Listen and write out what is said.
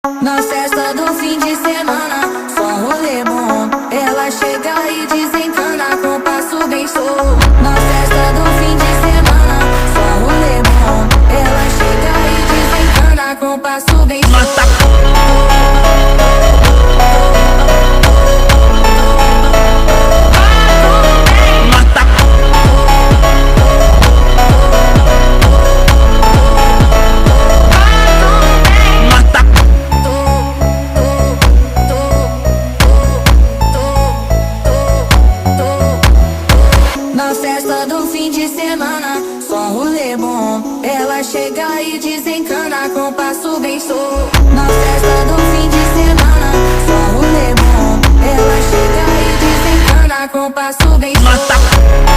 Na festa do fim de semana, só rolê bom. Ela chega e desencana com passo bem solto. Na festa do fim de semana, só rolê bom. Ela chega e desencana com passo bem solto. Na festa do fim de semana, só rolê bom. Ela chega e desencana com passo bem solto. Na festa do fim de semana, só rolê bom. Ela chega e desencana com passo bem solto.